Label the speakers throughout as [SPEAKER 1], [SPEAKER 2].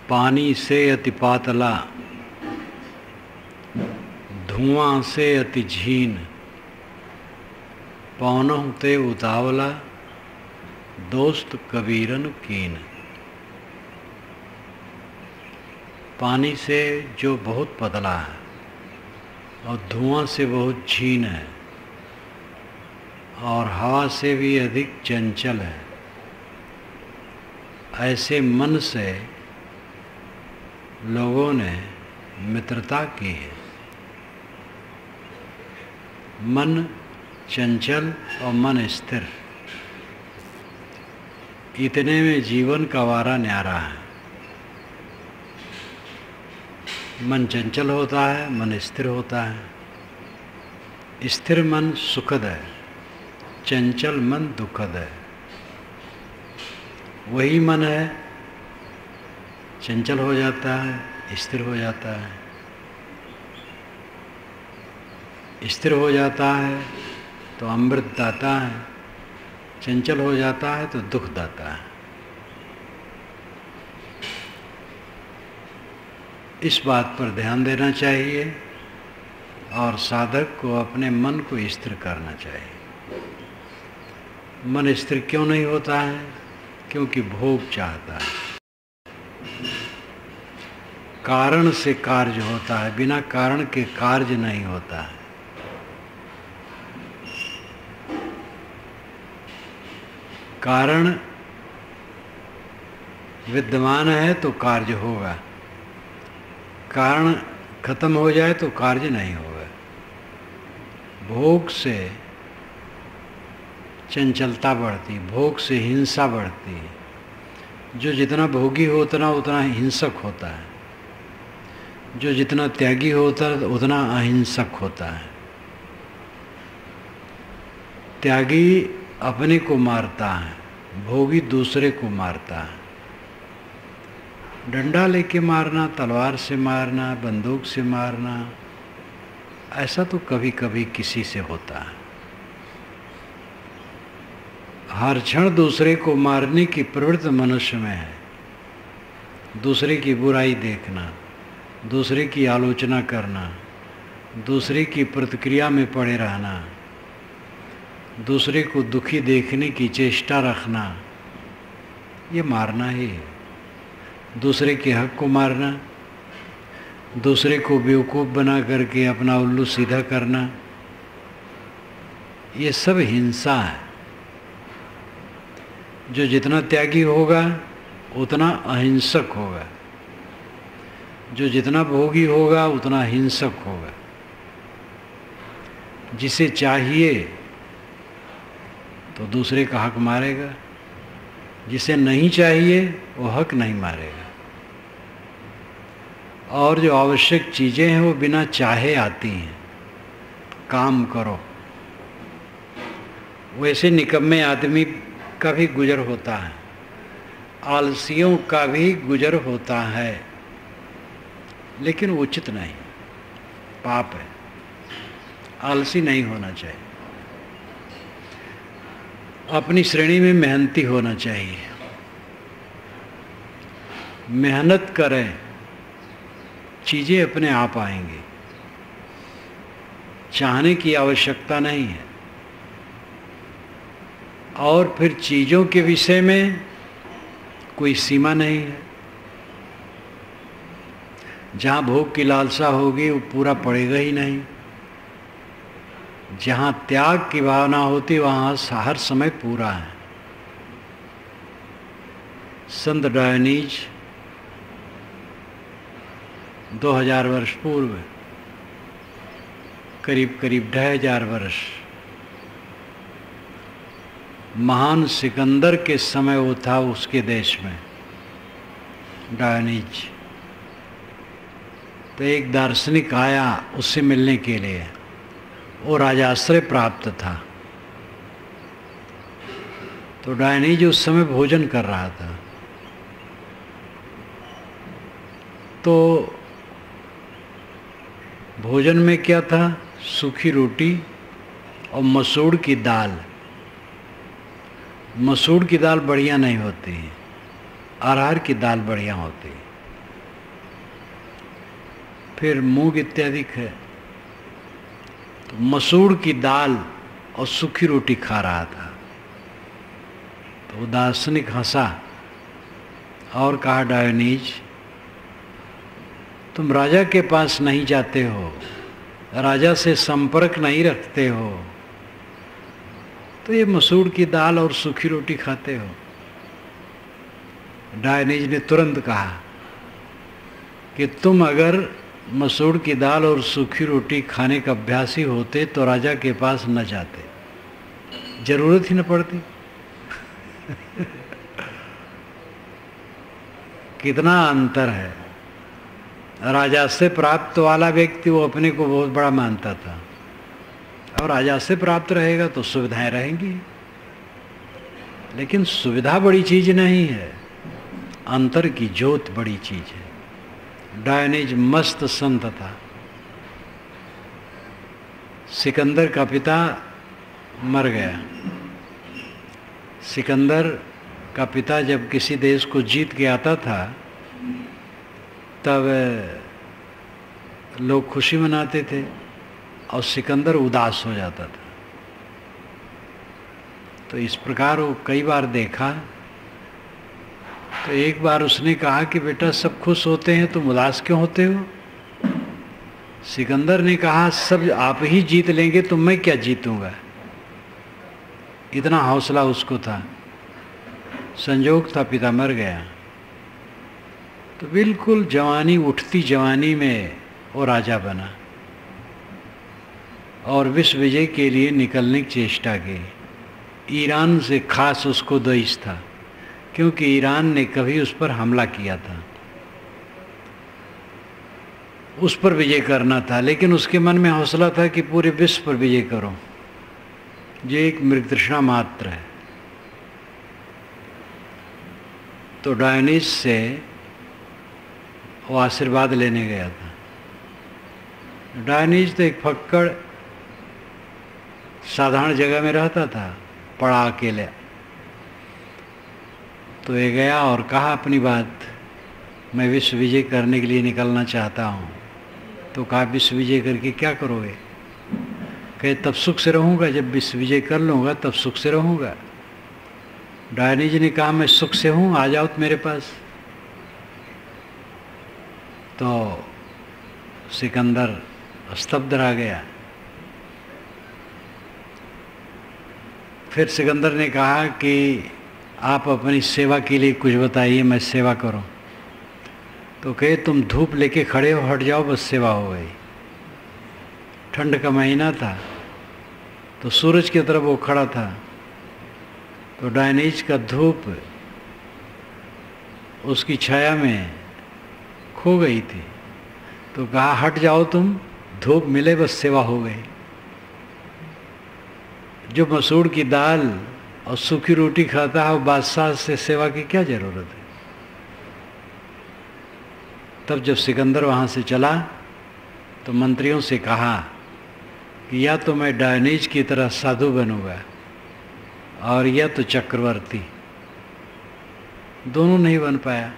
[SPEAKER 1] पानी से अति पातला, धुआं से अति झीन, पौनहु ते उतावला, दोस्त कबीरन कीन। पानी से जो बहुत पतला है और धुआं से बहुत झीन है और हवा से भी अधिक चंचल है, ऐसे मन से लोगों ने मित्रता की है। मन चंचल और मन स्थिर, इतने में जीवन का वारा न्यारा है। मन चंचल होता है, मन स्थिर होता है। स्थिर मन सुखद है, चंचल मन दुखद है। वही मन है चंचल हो जाता है, स्थिर हो जाता है। स्थिर हो जाता है तो अमृत दाता है, चंचल हो जाता है तो दुख दाता है। इस बात पर ध्यान देना चाहिए और साधक को अपने मन को स्थिर करना चाहिए। मन स्थिर क्यों नहीं होता है? क्योंकि भोग चाहता है। कारण से कार्य होता है, बिना कारण के कार्य नहीं होता है। कारण विद्यमान है तो कार्य होगा, कारण खत्म हो जाए तो कार्य नहीं होगा। भोग से चंचलता बढ़ती, भोग से हिंसा बढ़ती है। जो जितना भोगी होता है उतना हिंसक होता है, जो जितना त्यागी होता है उतना अहिंसक होता है। त्यागी अपने को मारता है, भोगी दूसरे को मारता है। डंडा लेके मारना, तलवार से मारना, बंदूक से मारना, ऐसा तो कभी कभी किसी से होता है। हर क्षण दूसरे को मारने की प्रवृत्ति मनुष्य में है। दूसरे की बुराई देखना, दूसरे की आलोचना करना, दूसरे की प्रतिक्रिया में पड़े रहना, दूसरे को दुखी देखने की चेष्टा रखना, ये मारना ही है। दूसरे के हक को मारना, दूसरे को बेवकूफ़ बना करके अपना उल्लू सीधा करना, ये सब हिंसा है। जो जितना त्यागी होगा उतना अहिंसक होगा, जो जितना भोगी होगा उतना हिंसक होगा। जिसे चाहिए तो दूसरे का हक मारेगा, जिसे नहीं चाहिए वो हक नहीं मारेगा। और जो आवश्यक चीज़ें हैं वो बिना चाहे आती हैं। काम करो, वैसे निकम्मे आदमी का भी गुजर होता है, आलसियों का भी गुजर होता है, लेकिन उचित नहीं, पाप है। आलसी नहीं होना चाहिए, अपनी श्रेणी में मेहनती होना चाहिए। मेहनत करें, चीज़ें अपने आप आएंगी, चाहने की आवश्यकता नहीं है। और फिर चीज़ों के विषय में कोई सीमा नहीं है। जहाँ भोग की लालसा होगी वो पूरा पड़ेगा ही नहीं। जहाँ त्याग की भावना होती वहाँ हर समय पूरा है। संत डायोनीज 2000 वर्ष पूर्व, करीब करीब 2500 वर्ष, महान सिकंदर के समय वो था उसके देश में, डायोनीज। तो एक दार्शनिक आया उससे मिलने के लिए, वो राजाश्रय प्राप्त था। तो डायोनीज उस समय भोजन कर रहा था। तो भोजन में क्या था? सूखी रोटी और मसूर की दाल। मसूर की दाल बढ़िया नहीं होती, अरहर की दाल बढ़िया होती है। फिर मूंग इत्यादि है। तो मसूर की दाल और सूखी रोटी खा रहा था। तो दार्शनिक हंसा और कहा, डायोनीज, तुम राजा के पास नहीं जाते हो, राजा से संपर्क नहीं रखते हो, तो ये मसूर की दाल और सूखी रोटी खाते हो। डायोनीज ने तुरंत कहा कि तुम अगर मसूर की दाल और सूखी रोटी खाने का अभ्यासी होते तो राजा के पास न जाते, जरूरत ही न पड़ती। कितना अंतर है। राजा से प्राप्त वाला व्यक्ति वो अपने को बहुत बड़ा मानता था, और राजा से प्राप्त रहेगा तो सुविधाएं रहेंगी। लेकिन सुविधा बड़ी चीज नहीं है, अंतर की ज्योत बड़ी चीज है। डायोनीज मस्त संत था। सिकंदर का पिता मर गया। सिकंदर का पिता जब किसी देश को जीत के आता था तब लोग खुशी मनाते थे और सिकंदर उदास हो जाता था। तो इस प्रकार वो कई बार देखा। तो एक बार उसने कहा कि बेटा सब खुश होते हैं तुम उदास क्यों होते हो? सिकंदर ने कहा सब आप ही जीत लेंगे तो मैं क्या जीतूंगा। इतना हौसला उसको था। संजोग था पिता मर गया, तो बिल्कुल जवानी, उठती जवानी में वो राजा बना और विश्व विजय के लिए निकलने की चेष्टा की। ईरान से खास उसको द्वेष था, क्योंकि ईरान ने कभी उस पर हमला किया था, उस पर विजय करना था। लेकिन उसके मन में हौसला था कि पूरे विश्व पर विजय करो, ये एक मृगतृष्णा मात्र है। तो डायोनीज से वो आशीर्वाद लेने गया था। डायोनीज तो एक फक्कड़ साधारण जगह में रहता था, पड़ा अकेले। तो ये गया और कहा अपनी बात, मैं विश्व विजय करने के लिए निकलना चाहता हूँ। तो कहा विश्व विजय करके क्या करोगे? कहे तब सुख से रहूँगा, जब विश्व विजय कर लूँगा तब सुख से रहूँगा। डायोनीज ने कहा मैं सुख से हूँ, आ जाओ मेरे पास। तो सिकंदर स्तब्ध रह गया। फिर सिकंदर ने कहा कि आप अपनी सेवा के लिए कुछ बताइए, मैं सेवा करूं। तो कहे तुम धूप लेके खड़े हो, हट जाओ, बस सेवा हो गई। ठंड का महीना था तो सूरज की तरफ वो खड़ा था। तो डायोनीज का धूप उसकी छाया में खो गई थी। तो कहा हट जाओ तुम, धूप मिले बस सेवा हो गई। जो मसूर की दाल और सूखी रोटी खाता है वो बादशाह से सेवा की क्या जरूरत है? तब जब सिकंदर वहाँ से चला तो मंत्रियों से कहा कि या तो मैं डायोनीज की तरह साधु बनूंगा और या तो चक्रवर्ती। दोनों नहीं बन पाया।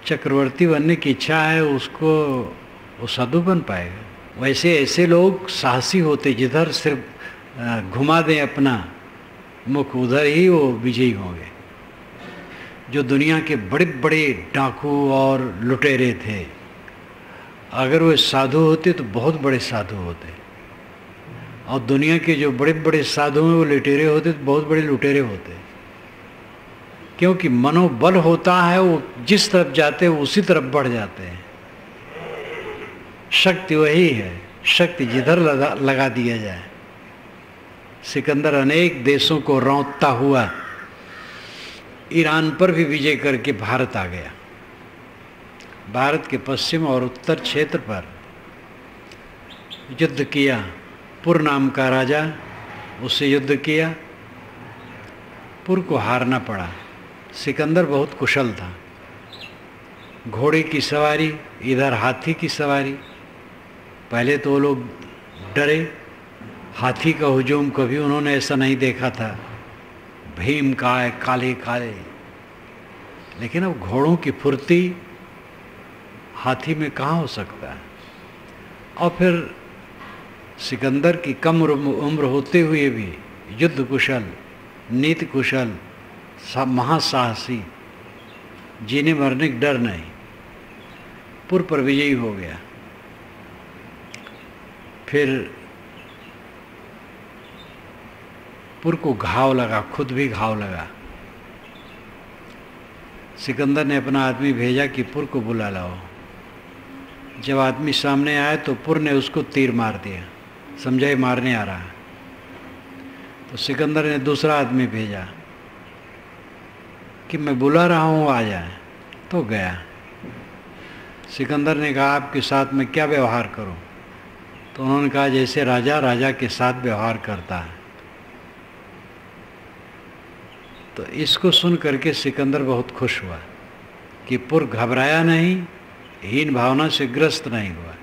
[SPEAKER 1] चक्रवर्ती बनने की इच्छा है उसको, वो साधु बन पाएगा? वैसे ऐसे लोग साहसी होते, जिधर सिर्फ घुमा दें अपना मुख उधर ही वो विजयी होंगे। जो दुनिया के बड़े बड़े डाकू और लुटेरे थे, अगर वो साधु होते तो बहुत बड़े साधु होते, और दुनिया के जो बड़े बड़े साधु हैं वो लुटेरे होते तो बहुत बड़े लुटेरे होते। क्योंकि मनोबल होता है, वो जिस तरफ जाते हैं उसी तरफ बढ़ जाते हैं। शक्ति वही है, शक्ति जिधर लगा दिया जाए। सिकंदर अनेक देशों को रौंदता हुआ ईरान पर भी विजय करके भारत आ गया। भारत के पश्चिम और उत्तर क्षेत्र पर युद्ध किया। पुर नाम का राजा, उससे युद्ध किया। पुर को हारना पड़ा। सिकंदर बहुत कुशल था। घोड़े की सवारी, इधर हाथी की सवारी। पहले तो वो लोग डरे, हाथी का हुजूम कभी उन्होंने ऐसा नहीं देखा था, भीम काय काले काले। लेकिन अब घोड़ों की फुर्ती हाथी में कहाँ हो सकता है। और फिर सिकंदर की कम उम्र होते हुए भी युद्ध कुशल, नीति कुशल, महासाहसी, जीने मरने का डर नहीं, पुर पर विजयी हो गया। फिर पुर को घाव लगा, खुद भी घाव लगा। सिकंदर ने अपना आदमी भेजा कि पुर को बुला लाओ। जब आदमी सामने आया तो पुर ने उसको तीर मार दिया, समझा ही मारने आ रहा है। तो सिकंदर ने दूसरा आदमी भेजा कि मैं बुला रहा हूँ, आ जाए। तो गया। सिकंदर ने कहा आपके साथ मैं क्या व्यवहार करूँ? तो उन्होंने कहा जैसे राजा राजा के साथ व्यवहार करता है। तो इसको सुन करके सिकंदर बहुत खुश हुआ कि पुर घबराया नहीं, हीन भावना से ग्रस्त नहीं हुआ।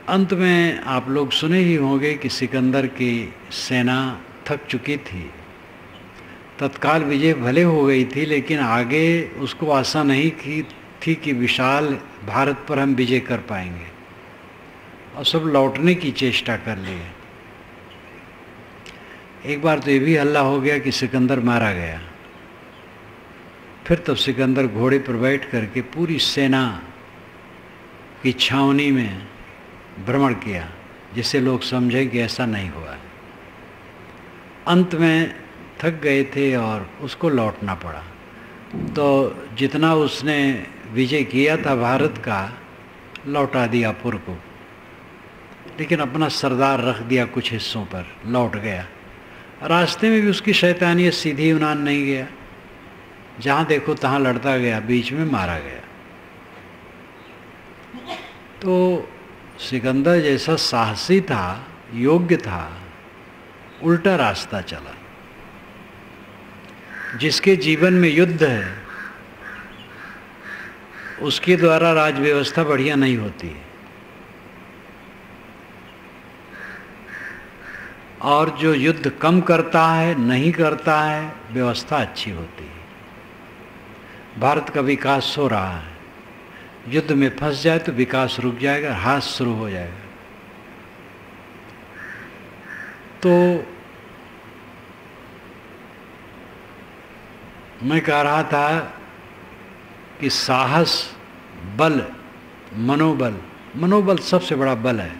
[SPEAKER 1] अंत में आप लोग सुने ही होंगे कि सिकंदर की सेना थक चुकी थी, तत्काल विजय भले हो गई थी, लेकिन आगे उसको आशा नहीं थी कि विशाल भारत पर हम विजय कर पाएंगे, और सब लौटने की चेष्टा कर लिए। एक बार तो ये भी हल्ला हो गया कि सिकंदर मारा गया। फिर तब सिकंदर घोड़े पर बैठ करके पूरी सेना की छावनी में भ्रमण किया, जिससे लोग समझें कि ऐसा नहीं हुआ। अंत में थक गए थे और उसको लौटना पड़ा। तो जितना उसने विजय किया था भारत का, लौटा दिया पुर को, लेकिन अपना सरदार रख दिया कुछ हिस्सों पर, लौट गया। रास्ते में भी उसकी शैतानियत सीधी यूनान नहीं गया, जहाँ देखो तहाँ लड़ता गया, बीच में मारा गया। तो सिकंदर जैसा साहसी था, योग्य था, उल्टा रास्ता चला। जिसके जीवन में युद्ध है उसके द्वारा राज व्यवस्था बढ़िया नहीं होती है, और जो युद्ध कम करता है, नहीं करता है, व्यवस्था अच्छी होती है। भारत का विकास हो रहा है, युद्ध में फंस जाए तो विकास रुक जाएगा, ह्रास शुरू हो जाएगा। तो मैं कह रहा था कि साहस, बल, मनोबल सबसे बड़ा बल है।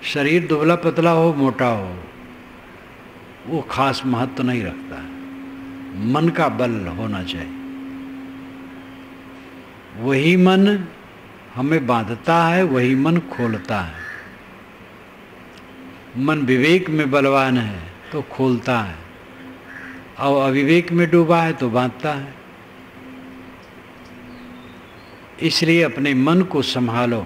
[SPEAKER 1] शरीर दुबला पतला हो, मोटा हो, वो खास महत्व नहीं रखता। मन का बल होना चाहिए। वही मन हमें बांधता है, वही मन खोलता है। मन विवेक में बलवान है तो खोलता है, और अविवेक में डूबा है तो बांधता है। इसलिए अपने मन को संभालो।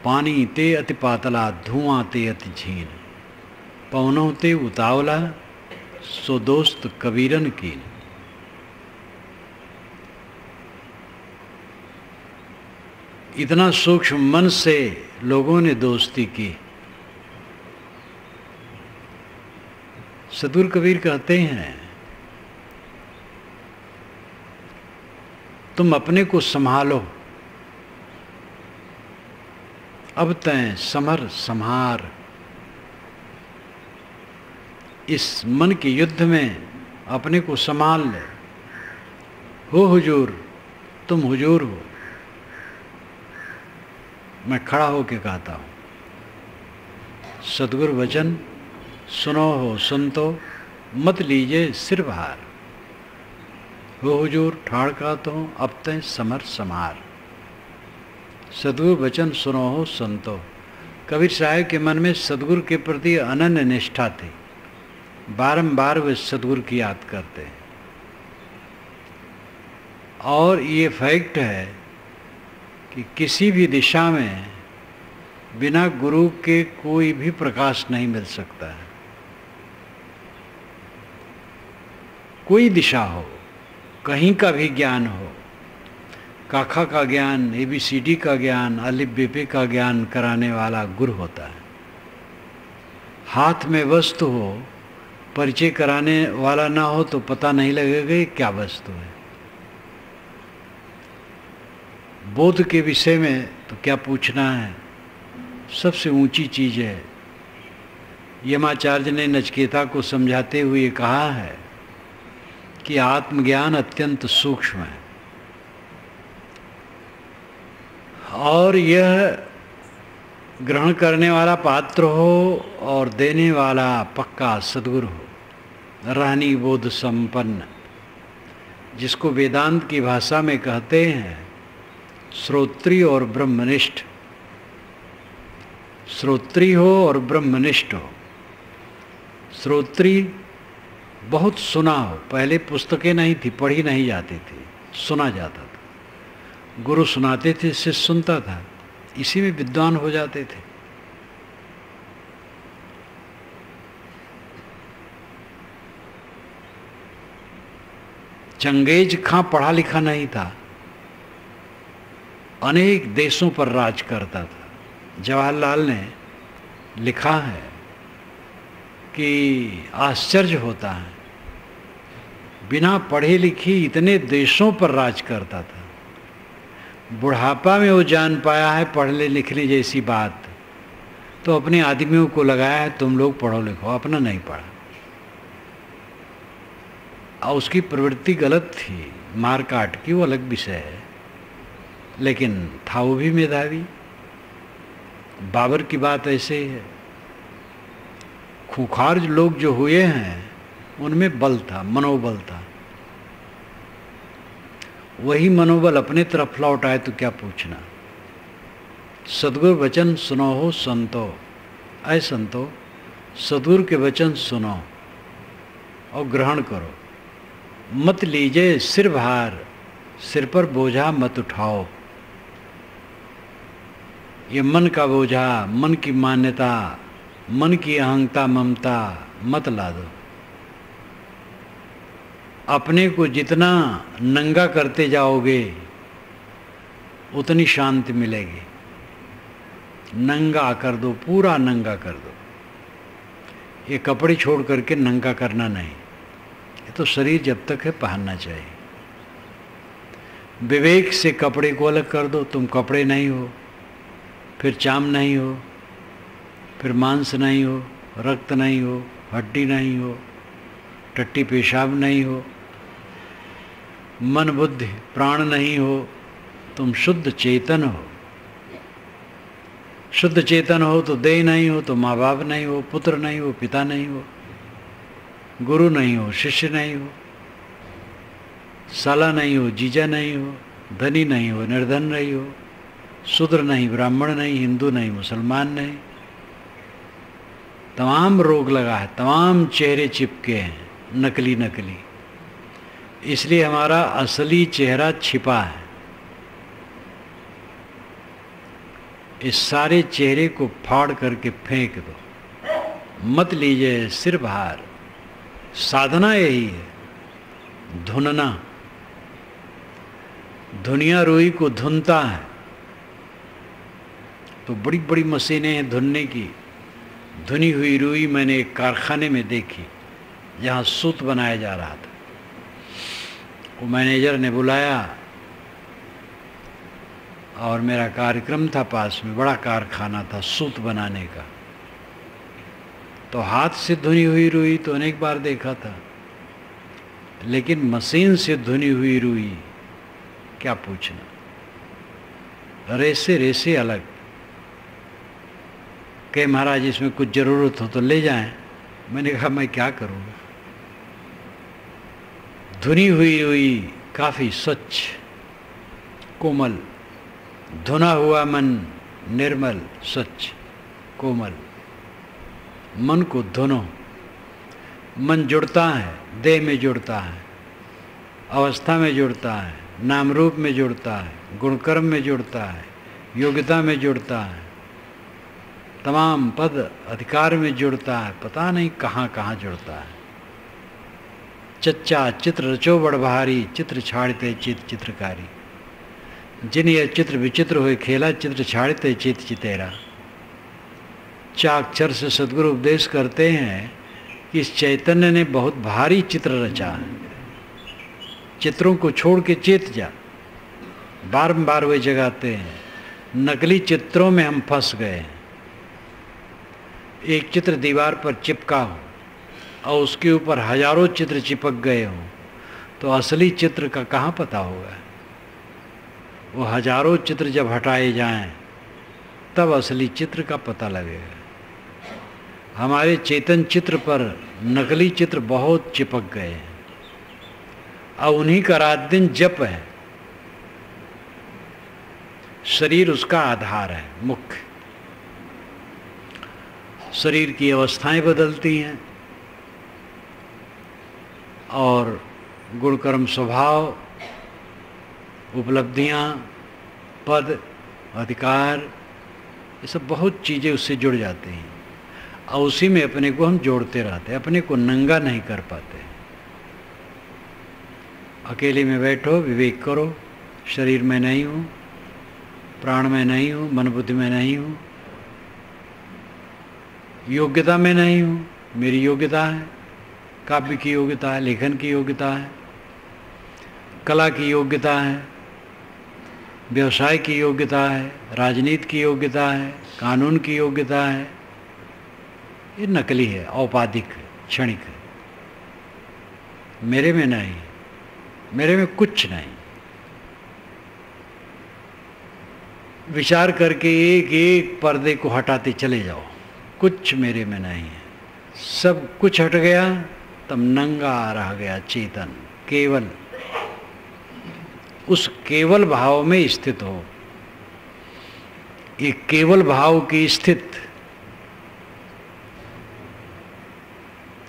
[SPEAKER 1] पानी ते अति पातला, धुआं ते अति झीन, पवनों ते उतावला, सो दोस्त कबीरन कीन। इतना सूक्ष्म मन से लोगों ने दोस्ती की। सदगुरु कबीर कहते हैं, तुम अपने को संभालो, अब तैं समर संहार। इस मन के युद्ध में अपने को संभाल ले। हो हुजूर, तुम हुजूर हो। मैं खड़ा होके कहता हूँ, सदगुरु वचन सुनो हो सुनतो, मत लीजिए सिर भार। हो हुजूर, ठाड़ कहता हूँ, अब तैं समर संहार। सदगुरु वचन सुनो हो संतो। कबीर साहब के मन में सदगुरु के प्रति अनन्य निष्ठा थी। बारंबार वे सदगुरु की याद करते हैं। और ये फैक्ट है कि किसी भी दिशा में बिना गुरु के कोई भी प्रकाश नहीं मिल सकता है। कोई दिशा हो, कहीं का भी ज्ञान हो, काखा का ज्ञान, ABCD का ज्ञान, अलिफ बेपे का ज्ञान कराने वाला गुरु होता है। हाथ में वस्तु हो परिचय कराने वाला ना हो तो पता नहीं लगेगा कि क्या वस्तु है। बोध के विषय में तो क्या पूछना है, सबसे ऊंची चीज है। यमाचार्य ने नचिकेता को समझाते हुए कहा है कि आत्मज्ञान अत्यंत सूक्ष्म है और यह ग्रहण करने वाला पात्र हो और देने वाला पक्का सद्गुरु हो, रहनी बोध संपन्न, जिसको वेदांत की भाषा में कहते हैं श्रोत्री और ब्रह्मनिष्ठ। श्रोत्री हो और ब्रह्मनिष्ठ हो। श्रोत्री बहुत सुना हो, पहले पुस्तकें नहीं थी, पढ़ी नहीं जाती थी, सुना जाता था। गुरु सुनाते थे, शिष्य सुनता था, इसी में विद्वान हो जाते थे। चंगेज खां पढ़ा लिखा नहीं था, अनेक देशों पर राज करता था। जवाहरलाल ने लिखा है कि आश्चर्य होता है, बिना पढ़े लिखे इतने देशों पर राज करता था। बुढ़ापा में वो जान पाया है पढ़ने लिखने जैसी बात, तो अपने आदमियों को लगाया है तुम लोग पढ़ो लिखो, अपना नहीं पढ़ा। और उसकी प्रवृत्ति गलत थी, मार काट की, वो अलग विषय है, लेकिन था वो भी मेधावी। बाबर की बात ऐसे ही है। खूंखार लोग जो हुए हैं उनमें बल था, मनोबल था। वही मनोबल अपने तरफ लौट आए तो क्या पूछना। सद्गुरु वचन सुनो हो संतो, ऐ संतो सद्गुरु के वचन सुनो और ग्रहण करो। मत लीजिए सिर भार, सिर पर बोझा मत उठाओ। ये मन का बोझा, मन की मान्यता, मन की अहंता ममता मत ला दो। अपने को जितना नंगा करते जाओगे उतनी शांति मिलेगी। नंगा कर दो, पूरा नंगा कर दो। ये कपड़े छोड़ करके नंगा करना नहीं, ये तो शरीर जब तक है पहनना चाहिए। विवेक से कपड़े को अलग कर दो, तुम कपड़े नहीं हो, फिर चाम नहीं हो, फिर मांस नहीं हो, रक्त नहीं हो, हड्डी नहीं हो, टट्टी पेशाब नहीं हो, मन बुद्धि प्राण नहीं हो, तुम शुद्ध चेतन हो। शुद्ध चेतन हो तो देह नहीं हो, तो माँ बाप नहीं हो, पुत्र नहीं हो, पिता नहीं हो, गुरु नहीं हो, शिष्य नहीं हो, साला नहीं हो, जीजा नहीं हो, धनी नहीं हो, निर्धन नहीं हो, शूद्र नहीं, ब्राह्मण नहीं, हिंदू नहीं, मुसलमान नहीं। तमाम रोग लगा है, तमाम चेहरे चिपके हैं, नकली नकली। इसलिए हमारा असली चेहरा छिपा है। इस सारे चेहरे को फाड़ करके फेंक दो। मत लीजिए सिर भार। साधना यही है, धुनना। धुनिया रुई को धुनता है, तो बड़ी बड़ी मशीनें हैं धुनने की। धुनी हुई रुई मैंने एक कारखाने में देखी जहाँ सूत बनाया जा रहा था। वो मैनेजर ने बुलाया और मेरा कार्यक्रम था पास में, बड़ा कारखाना था सूत बनाने का। तो हाथ से धुनी हुई रुई तो अनेक बार देखा था, लेकिन मशीन से धुनी हुई रुई क्या पूछना। रेसे रेसे अलग। कहे महाराज इसमें कुछ ज़रूरत हो तो ले जाएं। मैंने कहा मैं क्या करूँगा। धुनी हुई रुई काफ़ी स्वच्छ कोमल, धुना हुआ मन निर्मल स्वच्छ कोमल। मन को धुनो। मन जुड़ता है, देह में जुड़ता है, अवस्था में जुड़ता है, नाम रूप में जुड़ता है, गुणकर्म में जुड़ता है, योग्यता में जुड़ता है, तमाम पद अधिकार में जुड़ता है, पता नहीं कहाँ कहाँ जुड़ता है। चच्चा चित्र रचो बड़ भारी, चित्र छाड़ते चित चित्रकारी। जिन यह चित्र विचित्र हुए खेला, चित्र छाड़ते चित चितेरा। चाक्षर से सद्गुरु उपदेश करते हैं कि इस चैतन्य ने बहुत भारी चित्र रचा है। चित्रों को छोड़ के चेत जा, बार वे जगाते हैं। नकली चित्रों में हम फंस गए। एक चित्र दीवार पर चिपका हो और उसके ऊपर हजारों चित्र चिपक गए हों, तो असली चित्र का कहाँ पता होगा? वो हजारों चित्र जब हटाए जाएं, तब असली चित्र का पता लगेगा। हमारे चेतन चित्र पर नकली चित्र बहुत चिपक गए हैं, और उन्हीं का रात दिन जप है। शरीर उसका आधार है, मुख्य। शरीर की अवस्थाएं बदलती हैं और गुण कर्म स्वभाव, उपलब्धियां, पद, अधिकार, ये सब बहुत चीज़ें उससे जुड़ जाती हैं, और उसी में अपने को हम जोड़ते रहते हैं, अपने को नंगा नहीं कर पाते। अकेले में बैठो, विवेक करो, शरीर में नहीं हूँ, प्राण में नहीं हूँ, मन बुद्धि में नहीं हूँ, योग्यता में नहीं हूँ। मेरी योग्यता है, काव्य की योग्यता है, लेखन की योग्यता है, कला की योग्यता है, व्यवसाय की योग्यता है, राजनीति की योग्यता है, कानून की योग्यता है। ये नकली है, औपाधिक है, क्षणिक है। मेरे में नहीं, मेरे में कुछ नहीं। विचार करके एक एक पर्दे को हटाते चले जाओ, कुछ मेरे में नहीं है। सब कुछ हट गया, तब नंगा रह गया चेतन, केवल। उस केवल भाव में स्थित हो। ये केवल भाव की स्थित,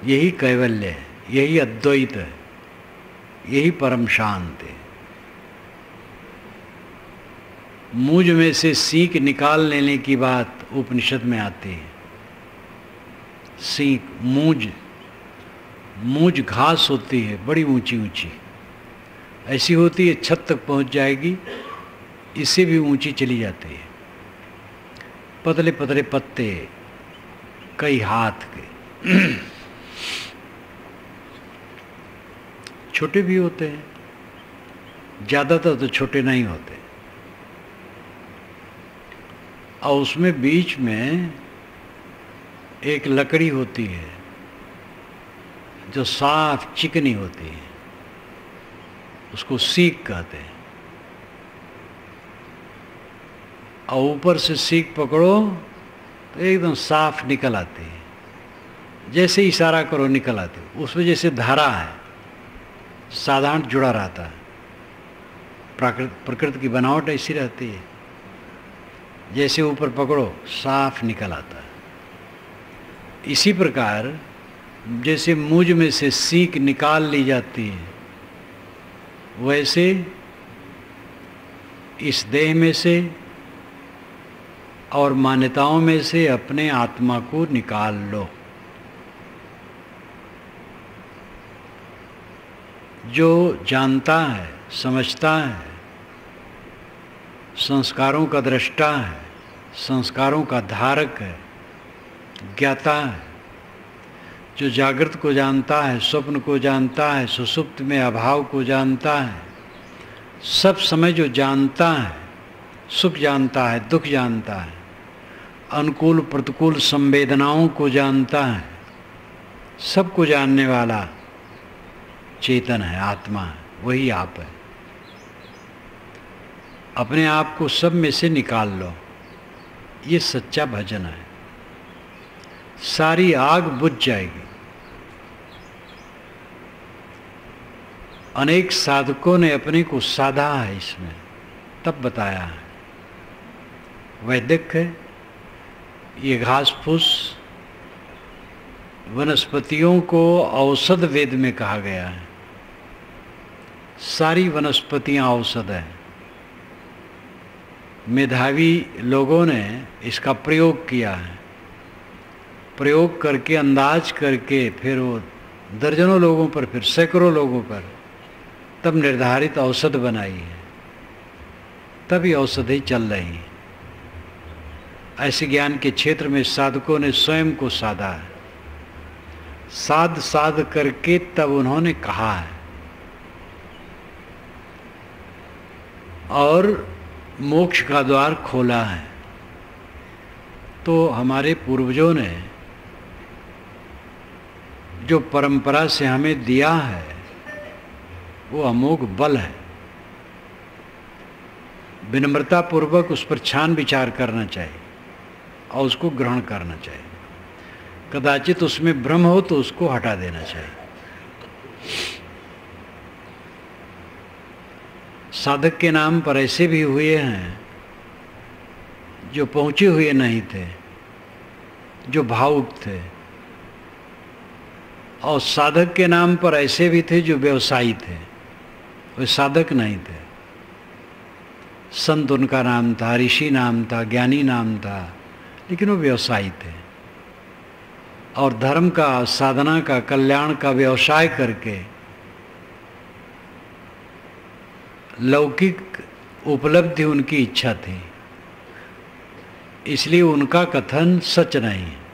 [SPEAKER 1] यही कैवल्य है, यही अद्वैत है, यही परम शांत है। मूंज में से सीख निकाल लेने की बात उपनिषद में आती है। सीख, मूंज घास होती है, बड़ी ऊंची ऊंची, ऐसी होती है छत तक पहुंच जाएगी, इससे भी ऊंची चली जाती है। पतले पतले पत्ते, कई हाथ के, छोटे भी होते हैं, ज़्यादातर तो छोटे नहीं होते। और उसमें बीच में एक लकड़ी होती है जो साफ चिकनी होती है, उसको सीक कहते हैं। और ऊपर से सीक पकड़ो तो एकदम साफ निकल आती है, जैसे इशारा करो निकल आती है। उसमें जैसे धारा है, साधारण जुड़ा रहता है। प्रकृति की बनावट ऐसी रहती है, जैसे ऊपर पकड़ो साफ निकल आता है। इसी प्रकार जैसे मूंज में से सीक निकाल ली जाती है, वैसे इस देह में से और मान्यताओं में से अपने आत्मा को निकाल लो। जो जानता है, समझता है, संस्कारों का दृष्टा है, संस्कारों का धारक है, ज्ञाता है, जो जागृत को जानता है, स्वप्न को जानता है, सुषुप्त में अभाव को जानता है, सब समय जो जानता है, सुख जानता है, दुख जानता है, अनुकूल प्रतिकूल संवेदनाओं को जानता है, सबको जानने वाला चेतन है, आत्मा है, वही आप है। अपने आप को सब में से निकाल लो, ये सच्चा भजन है। सारी आग बुझ जाएगी। अनेक साधकों ने अपने को साधा है इसमें, तब बताया है। वैदिक है, ये घास फूस वनस्पतियों को औषध वेद में कहा गया है। सारी वनस्पतियां औषध है। मेधावी लोगों ने इसका प्रयोग किया है, प्रयोग करके अंदाज करके फिर वो दर्जनों लोगों पर, फिर सैकड़ों लोगों पर, तब निर्धारित औषध बनाई है। तब ये औषधि चल रही है। ऐसे ज्ञान के क्षेत्र में साधकों ने स्वयं को साधा है। साध साध करके तब उन्होंने कहा है, और मोक्ष का द्वार खोला है। तो हमारे पूर्वजों ने जो परंपरा से हमें दिया है वो अमोघ बल है। विनम्रता पूर्वक उस पर छान विचार करना चाहिए और उसको ग्रहण करना चाहिए। कदाचित उसमें भ्रम हो तो उसको हटा देना चाहिए। साधक के नाम पर ऐसे भी हुए हैं जो पहुंचे हुए नहीं थे, जो भावुक थे, और साधक के नाम पर ऐसे भी थे जो व्यवसायी थे, वे साधक नहीं थे। संत उनका नाम था, ऋषि नाम था, ज्ञानी नाम था, लेकिन वो व्यवसायी थे और धर्म का, साधना का, कल्याण का व्यवसाय करके लौकिक उपलब्धि उनकी इच्छा थी, इसलिए उनका कथन सच नहीं है।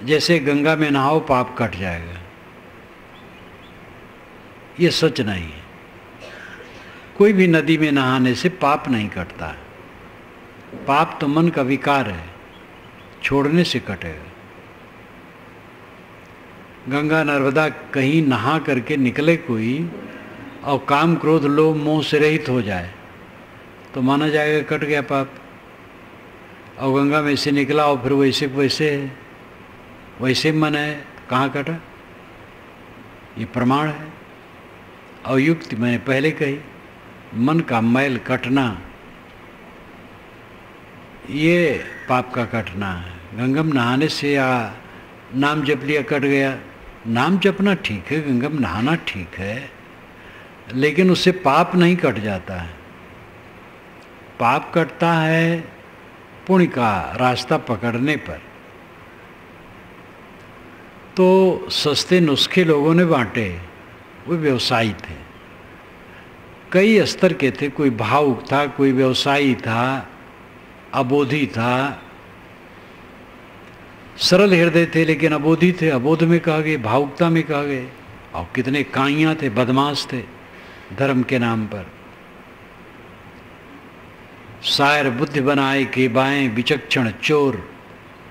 [SPEAKER 1] जैसे गंगा में नहाओ पाप कट जाएगा, ये सच नहीं है। कोई भी नदी में नहाने से पाप नहीं कटता है। पाप तो मन का विकार है, छोड़ने से कटेगा। गंगा नर्मदा कहीं नहा करके निकले कोई और काम क्रोध लोभ मोह से रहित हो जाए तो माना जाएगा कट गया पाप। और गंगा में से निकला और फिर वैसे वैसे मन है, कहाँ कटा? ये प्रमाण है। और युक्ति मैंने पहले कही, मन का मैल कटना ये पाप का कटना है। गंगम नहाने से या नाम जप लिया कट गया, नाम जपना ठीक है, गंगम नहाना ठीक है, लेकिन उससे पाप नहीं कट जाता है। पाप कटता है पुण्य का रास्ता पकड़ने पर। तो सस्ते नुस्खे लोगों ने बांटे, वो व्यवसायी थे, कई स्तर के थे। कोई भावुक था, कोई व्यवसायी था, अबोधी था, सरल हृदय थे लेकिन अबोधी थे। अबोध में कहा गए, भावुकता में कहा गए। और कितने काइयाँ थे, बदमाश थे धर्म के नाम पर। शायर बुद्धि बनाए के बाएं विचक्षण चोर,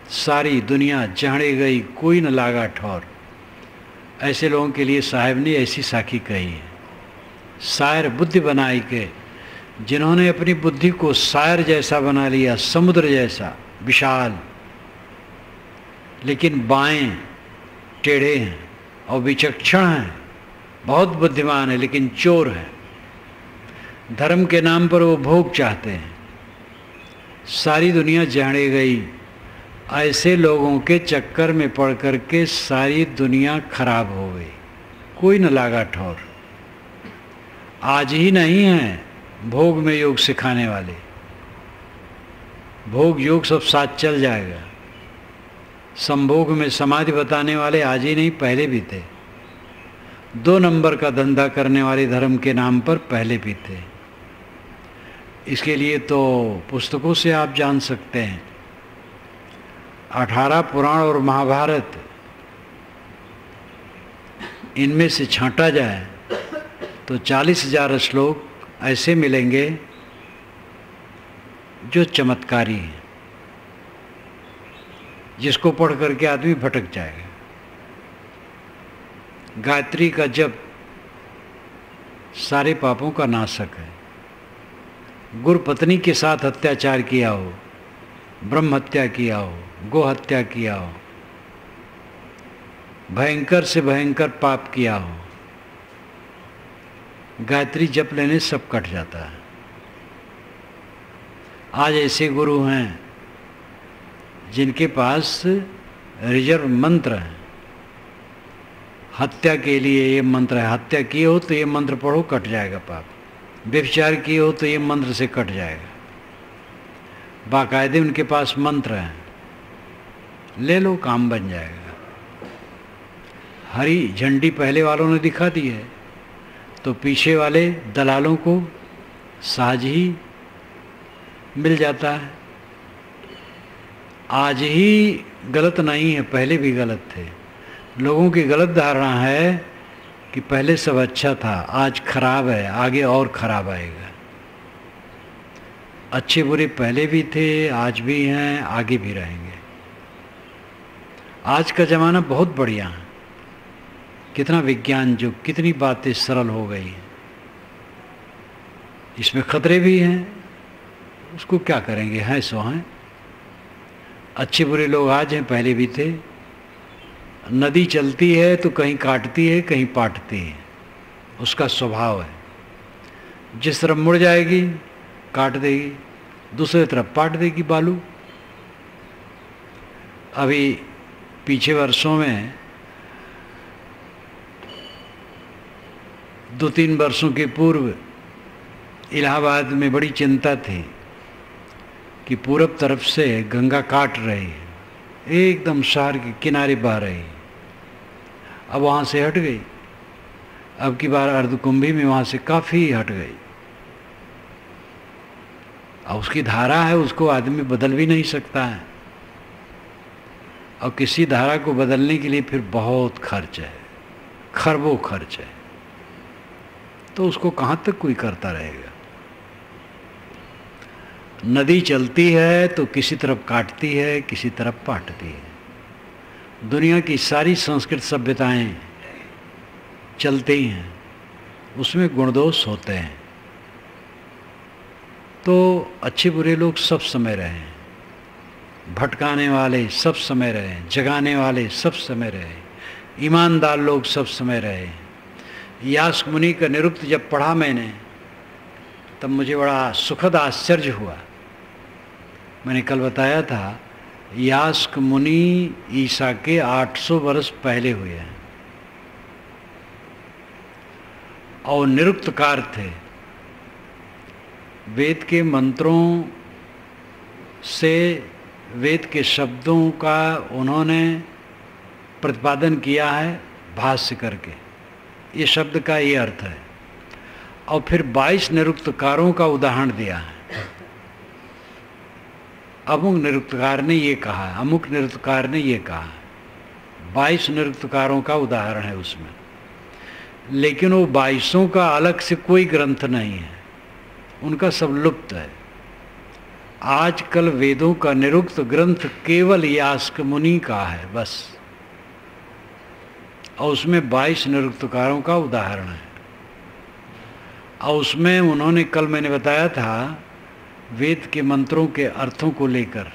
[SPEAKER 1] सारी दुनिया जहड़े गई कोई न लागा ठौर। ऐसे लोगों के लिए साहब ने ऐसी साखी कही है। शायर बुद्धि बनाई के, जिन्होंने अपनी बुद्धि को शायर जैसा बना लिया, समुद्र जैसा विशाल, लेकिन बाएं टेढ़े हैं, और विचक्षण हैं, बहुत बुद्धिमान है लेकिन चोर है। धर्म के नाम पर वो भोग चाहते हैं। सारी दुनिया जाने गई, ऐसे लोगों के चक्कर में पड़ करके सारी दुनिया खराब हो गई, कोई न लागा ठौर। आज ही नहीं है भोग में योग सिखाने वाले, भोग योग सब साथ चल जाएगा। संभोग में समाधि बताने वाले आज ही नहीं, पहले भी थे। 2 नंबर का धंधा करने वाले धर्म के नाम पर पहले भी थे। इसके लिए तो पुस्तकों से आप जान सकते हैं। 18 पुराण और महाभारत, इनमें से छांटा जाए तो 40,000 श्लोक ऐसे मिलेंगे जो चमत्कारी हैं, जिसको पढ़ करके आदमी भटक जाएगा। गायत्री का जप सारे पापों का नाशक है। गुरु पत्नी के साथ अत्याचार किया हो, ब्रह्म हत्या किया हो, गो हत्या किया हो, भयंकर से भयंकर पाप किया हो, गायत्री जप लेने सब कट जाता है। आज ऐसे गुरु हैं जिनके पास रिजर्व मंत्र है। हत्या के लिए ये मंत्र है, हत्या किए हो तो ये मंत्र पढ़ो, कट जाएगा पाप। व्यभिचार किए हो तो ये मंत्र से कट जाएगा। बाकायदे उनके पास मंत्र हैं, ले लो, काम बन जाएगा। हरी झंडी पहले वालों ने दिखा दी है तो पीछे वाले दलालों को सहज ही मिल जाता है। आज ही गलत नहीं है, पहले भी गलत थे। लोगों की गलत धारणा है कि पहले सब अच्छा था, आज खराब है, आगे और खराब आएगा। अच्छे बुरे पहले भी थे, आज भी हैं, आगे भी रहेंगे। आज का ज़माना बहुत बढ़िया है, कितना विज्ञान युग, कितनी बातें सरल हो गई हैं। इसमें खतरे भी हैं, उसको क्या करेंगे, हैं सो हैं। अच्छे बुरे लोग आज हैं, पहले भी थे। नदी चलती है तो कहीं काटती है, कहीं पाटती है, उसका स्वभाव है। जिस तरफ मुड़ जाएगी काट देगी, दूसरी तरफ पाट देगी बालू। अभी पीछे वर्षों में 2-3 वर्षों के पूर्व इलाहाबाद में बड़ी चिंता थी कि पूरब तरफ से गंगा काट रही है, एकदम शहर के किनारे बह रही है। अब वहाँ से हट गई, अब की बार अर्धकुंभी में वहाँ से काफ़ी हट गई। अब उसकी धारा है, उसको आदमी बदल भी नहीं सकता है, और किसी धारा को बदलने के लिए फिर बहुत खर्च है, खरबों खर्च है, तो उसको कहाँ तक कोई करता रहेगा। नदी चलती है तो किसी तरफ काटती है, किसी तरफ पाटती है। दुनिया की सारी संस्कृत सभ्यताएं चलती हैं, उसमें गुणदोष होते हैं। तो अच्छे बुरे लोग सब समय रहे, भटकाने वाले सब समय रहे, जगाने वाले सब समय रहे, ईमानदार लोग सब समय रहे। यास्क मुनि का निरुक्त जब पढ़ा मैंने, तब मुझे बड़ा सुखद आश्चर्य हुआ। मैंने कल बताया था, यास्क मुनि ईसा के 800 वर्ष पहले हुए हैं और निरुक्तकार थे। वेद के मंत्रों से, वेद के शब्दों का उन्होंने प्रतिपादन किया है भाष्य करके, ये शब्द का ये अर्थ है। और फिर 22 निरुक्तकारों का उदाहरण दिया है। अमुक निरुक्तकार ने ये कहा, अमुक निरुक्तकार ने ये कहा, 22 निरुक्तकारों का उदाहरण है उसमें। लेकिन वो 22 का अलग से कोई ग्रंथ नहीं है, उनका सब लुप्त है। आजकल वेदों का निरुक्त ग्रंथ केवल यास्क मुनि का है बस, और उसमें 22 निरुक्तकारों का उदाहरण है। और उसमें उन्होंने, कल मैंने बताया था, वेद के मंत्रों के अर्थों को लेकर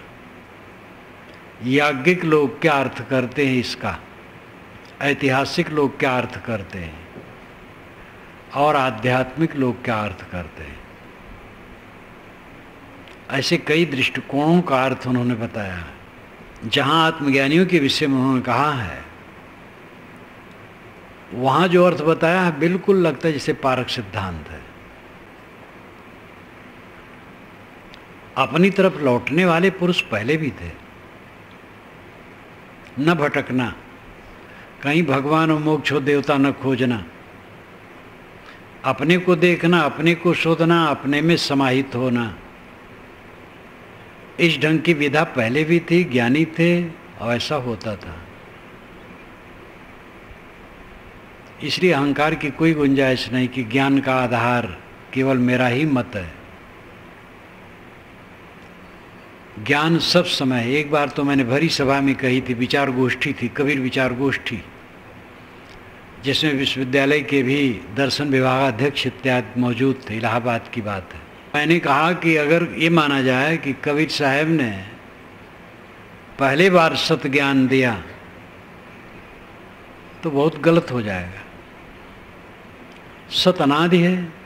[SPEAKER 1] याज्ञिक लोग क्या अर्थ करते हैं इसका, ऐतिहासिक लोग क्या अर्थ करते हैं, और आध्यात्मिक लोग क्या अर्थ करते हैं, ऐसे कई दृष्टिकोणों का अर्थ उन्होंने बताया। जहाँ आत्मज्ञानियों के विषय में उन्होंने कहा है, वहाँ जो अर्थ बताया है बिल्कुल लगता है जैसे पारक सिद्धांत है। अपनी तरफ लौटने वाले पुरुष पहले भी थे, न भटकना, कहीं भगवान और मोक्ष हो देवता न खोजना, अपने को देखना, अपने को शोधना, अपने में समाहित होना। इस ढंग की विधा पहले भी थी, ज्ञानी थे और ऐसा होता था। इसलिए अहंकार की कोई गुंजाइश नहीं कि ज्ञान का आधार केवल मेरा ही मत है। ज्ञान सब समय, एक बार तो मैंने भरी सभा में कही थी, विचार गोष्ठी थी, कबीर विचार गोष्ठी, जिसमें विश्वविद्यालय के भी दर्शन विभागाध्यक्ष इत्यादि मौजूद थे। इलाहाबाद की बात है। मैंने कहा कि अगर ये माना जाए कि कबीर साहब ने पहले बार सत ज्ञान दिया तो बहुत गलत हो जाएगा। सत अनादि है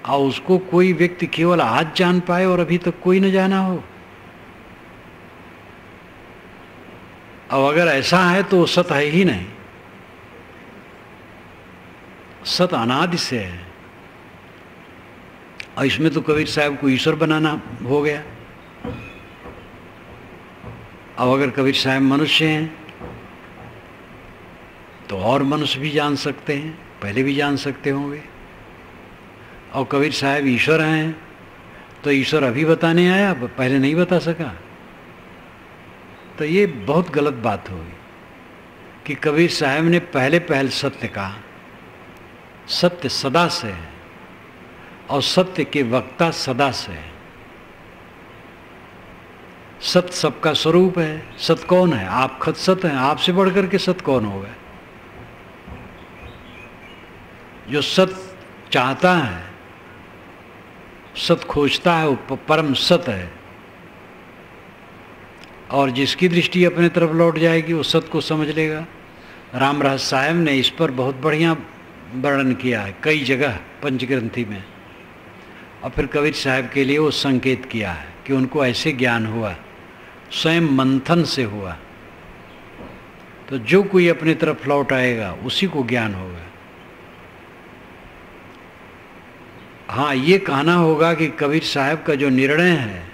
[SPEAKER 1] और उसको कोई व्यक्ति केवल आज जान पाए और अभी तक कोई न जाना हो। अब अगर ऐसा है तो सत है ही नहीं, सत अनादि से है। और इसमें तो कबीर साहब को ईश्वर बनाना हो गया। अब अगर कबीर साहब मनुष्य हैं तो और मनुष्य भी जान सकते हैं, पहले भी जान सकते होंगे। और कबीर साहब ईश्वर हैं तो ईश्वर अभी बताने आया, पहले नहीं बता सका। तो ये बहुत गलत बात होगी कि कबीर साहब ने पहल सत्य कहा। सत्य सदा से है और सत्य के वक्ता सदा से है। सत्य सबका स्वरूप है। सत्य कौन है? आप खुद सत्य हैं। आपसे बढ़कर के सत्य कौन होगा? जो सत्य चाहता है, सत्य खोजता है, वो परम सत्य है। और जिसकी दृष्टि अपने तरफ लौट जाएगी वो सत्य को समझ लेगा। राम रहस्य साहब ने इस पर बहुत बढ़िया वर्णन किया है कई जगह पंचग्रंथी में। और फिर कबीर साहब के लिए वो संकेत किया है कि उनको ऐसे ज्ञान हुआ, स्वयं मंथन से हुआ। तो जो कोई अपने तरफ लौट आएगा उसी को ज्ञान होगा। हाँ, ये कहना होगा कि कबीर साहब का जो निर्णय है,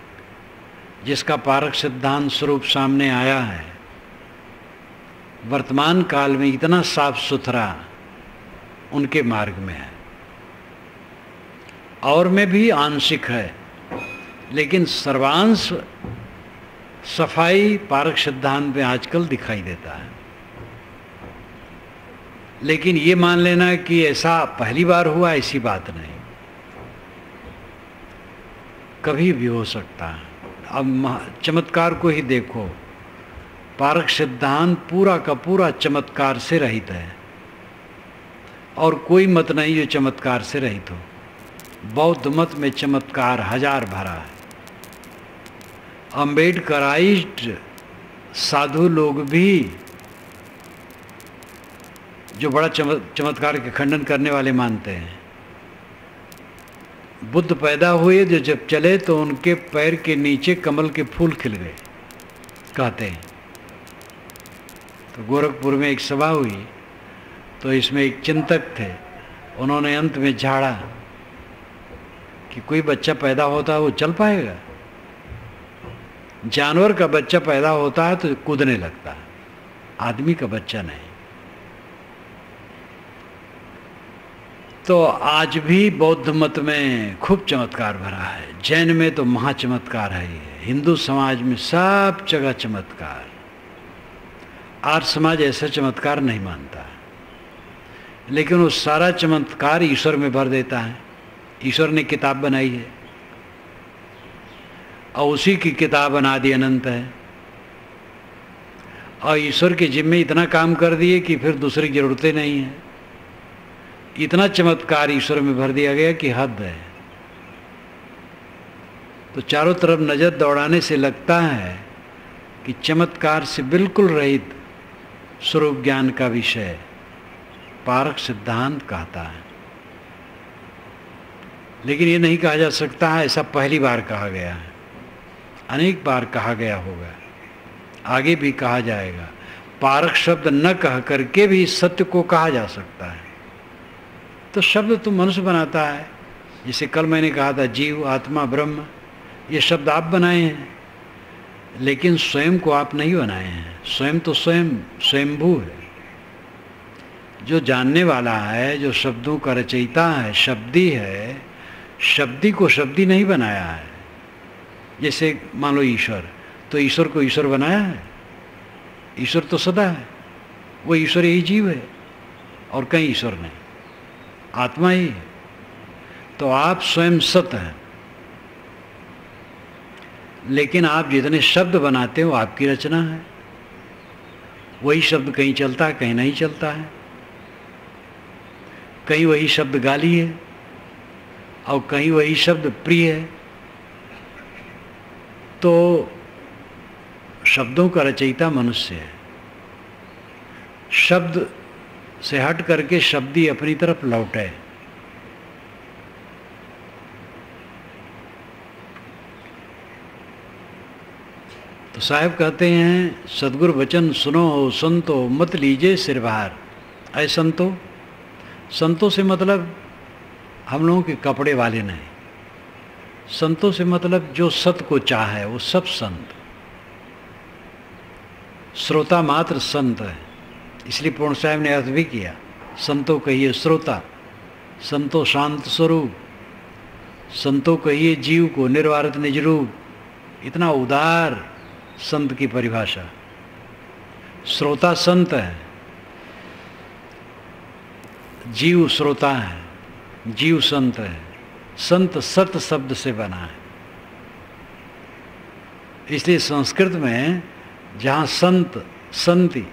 [SPEAKER 1] जिसका पारक सिद्धांत स्वरूप सामने आया है, वर्तमान काल में इतना साफ सुथरा उनके मार्ग में है। और में भी आंशिक है, लेकिन सर्वांश सफाई पारक सिद्धांत में आजकल दिखाई देता है। लेकिन ये मान लेना कि ऐसा पहली बार हुआ, ऐसी बात नहीं, कभी भी हो सकता है। अब चमत्कार को ही देखो, पारक सिद्धांत पूरा का पूरा चमत्कार से रहित है और कोई मत नहीं जो चमत्कार से रहित हो। बौद्ध मत में चमत्कार हजार भरा है। अम्बेडकराइज्ड साधु लोग भी जो बड़ा चमत्कार के खंडन करने वाले मानते हैं। बुद्ध पैदा हुए, जो जब चले तो उनके पैर के नीचे कमल के फूल खिल गए, कहते हैं। तो गोरखपुर में एक सभा हुई, तो इसमें एक चिंतक थे, उन्होंने अंत में झाड़ा कि कोई बच्चा पैदा होता है वो चल पाएगा? जानवर का बच्चा पैदा होता है तो कूदने लगता है, आदमी का बच्चा नहीं। तो आज भी बौद्ध मत में खूब चमत्कार भरा है, जैन में तो महाचमत्कार है ये, हिंदू समाज में सब जगह चमत्कार। आर्य समाज ऐसा चमत्कार नहीं मानता, लेकिन वो सारा चमत्कार ईश्वर में भर देता है। ईश्वर ने किताब बनाई है और उसी की किताब अनादि अनंत है, और ईश्वर के जिम्मे इतना काम कर दिए कि फिर दूसरी जरूरतें नहीं है। इतना चमत्कार ईश्वर में भर दिया गया कि हद है। तो चारों तरफ नजर दौड़ाने से लगता है कि चमत्कार से बिल्कुल रहित स्वरूप ज्ञान का विषय पारक सिद्धांत कहता है। लेकिन ये नहीं कहा जा सकता है ऐसा पहली बार कहा गया है, अनेक बार कहा गया होगा, आगे भी कहा जाएगा। पारक शब्द न कह करके भी सत्य को कहा जा सकता है। तो शब्द तो मनुष्य बनाता है, जैसे कल मैंने कहा था जीव, आत्मा, ब्रह्म, ये शब्द आप बनाए हैं, लेकिन स्वयं को आप नहीं बनाए हैं। स्वयं तो स्वयंभू है। जो जानने वाला है, जो शब्दों का रचयिता है, शब्दी है, शब्दी को शब्दी नहीं बनाया है। जैसे मान लो ईश्वर, तो ईश्वर को ईश्वर बनाया है? ईश्वर तो सदा है, वो ईश्वर यही जीव है और कहीं ईश्वर नहीं, आत्मा ही है। तो आप स्वयं सत्य हैं, लेकिन आप जितने शब्द बनाते हो आपकी रचना है। वही शब्द कहीं चलता है, कहीं नहीं चलता है। कहीं वही शब्द गाली है और कहीं वही शब्द प्रिय है। तो शब्दों का रचयिता मनुष्य है। शब्द से हट करके शब्दी अपनी तरफ लौटे। तो साहब कहते हैं, सदगुरु वचन सुनो संतो, मत लीजिए सिर भार। ऐ संतो, संतों से मतलब हम लोगों के कपड़े वाले नहीं। संतों से मतलब जो सत्य को चाहे वो सब संत। श्रोता मात्र संत है, इसलिए पूर्ण साहब ने अर्थ भी किया, संतों कहिए श्रोता, संतो शांत स्वरूप, संतों कहिए जीव को निर्वारित निज रूप। इतना उदार संत की परिभाषा। श्रोता संत है, जीव श्रोता है, जीव संत है। संत सत शब्द से बना है, इसलिए संस्कृत में जहाँ संत संति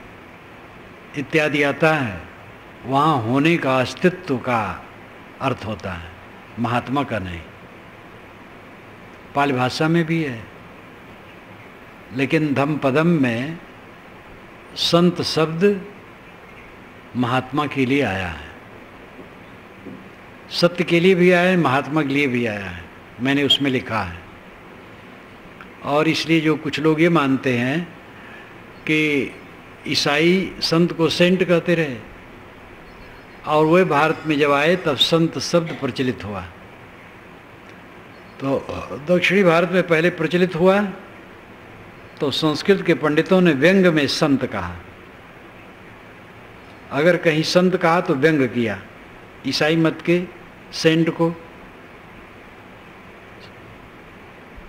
[SPEAKER 1] इत्यादि आता है वहाँ होने का, अस्तित्व का अर्थ होता है, महात्मा का नहीं। पाली भाषा में भी है, लेकिन धम्मपदम में संत शब्द महात्मा के लिए आया है, सत्य के लिए भी आया है, महात्मा के लिए भी आया है, मैंने उसमें लिखा है। और इसलिए जो कुछ लोग ये मानते हैं कि ईसाई संत को सेंट कहते रहे और वे भारत में जब आए तब संत शब्द प्रचलित हुआ। तो दक्षिणी भारत में पहले प्रचलित हुआ, तो संस्कृत के पंडितों ने व्यंग में संत कहा। अगर कहीं संत कहा तो व्यंग किया, ईसाई मत के सेंट को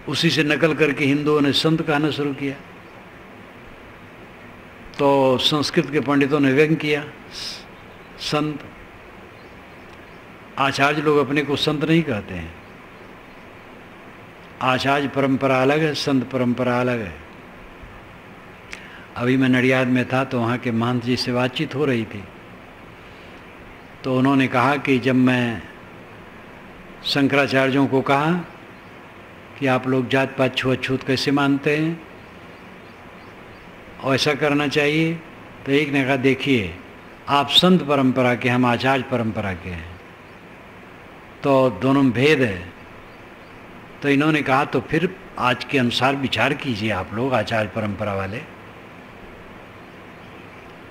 [SPEAKER 1] उसी से नकल करके हिंदुओं ने संत कहना शुरू किया। तो संस्कृत के पंडितों ने व्यंग किया संत। आचार्य लोग अपने को संत नहीं कहते हैं, आचार्य परंपरा अलग है, संत परंपरा अलग है। अभी मैं नडियाद में था तो वहाँ के महंत जी से बातचीत हो रही थी, तो उन्होंने कहा कि जब मैं शंकराचार्यों को कहा कि आप लोग जात पात छुआछूत कैसे मानते हैं और ऐसा करना चाहिए, तो एक ने कहा देखिए आप संत परंपरा के, हम आचार्य परंपरा के हैं, तो दोनों में भेद है। तो इन्होंने कहा तो फिर आज के अनुसार विचार कीजिए आप लोग आचार्य परंपरा वाले।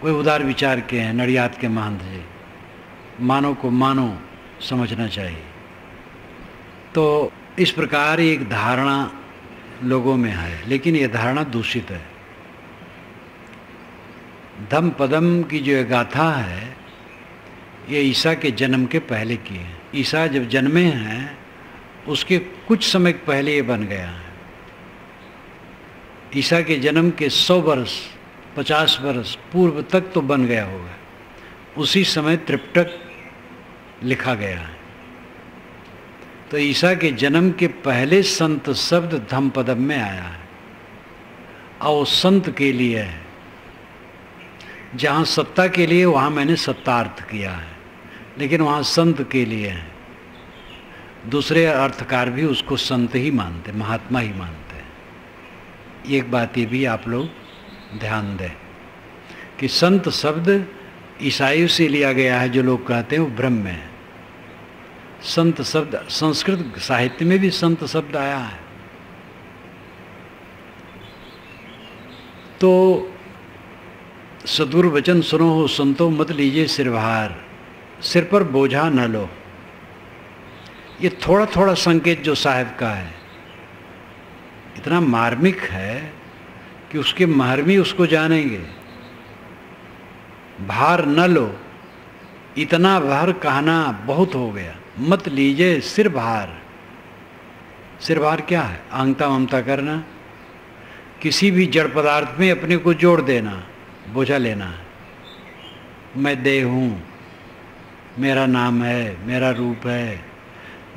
[SPEAKER 1] वे उदार विचार के हैं नडियाद के महंत जी, मानो को मानो समझना चाहिए। तो इस प्रकार एक धारणा लोगों में है, लेकिन ये धारणा दूषित है। धम्मपदम की जो गाथा है ये ईसा के जन्म के पहले की है। ईसा जब जन्मे हैं उसके कुछ समय पहले ये बन गया है। ईसा के जन्म के 100 वर्ष 50 वर्ष पूर्व तक तो बन गया होगा, उसी समय त्रिपिटक लिखा गया है। तो ईसा के जन्म के पहले संत शब्द धम्मपदम में आया है, और संत के लिए है। जहाँ सत्ता के लिए वहाँ मैंने सत्तार्थ किया है, लेकिन वहाँ संत के लिए है। दूसरे अर्थकार भी उसको संत ही मानते, महात्मा ही मानते हैं। एक बात ये भी आप लोग ध्यान दें कि संत शब्द ईसाइयों से लिया गया है, जो लोग कहते हैं वो भ्रम में है। संत शब्द संस्कृत साहित्य में भी संत शब्द आया है। तो सदुर वचन सुनो हो संतो, मत लीजिए सिरभार, सिर पर बोझा न लो। ये थोड़ा थोड़ा संकेत जो साहब का है इतना मार्मिक है कि उसके महर्मी उसको जानेंगे। भार न लो, इतना भार कहना बहुत हो गया। मत लीजिए सिर भार। सिर भार क्या है? आंगता ममता करना, किसी भी जड़ पदार्थ में अपने को जोड़ देना, बोझा लेना। मैं देह हूँ, मेरा नाम है, मेरा रूप है,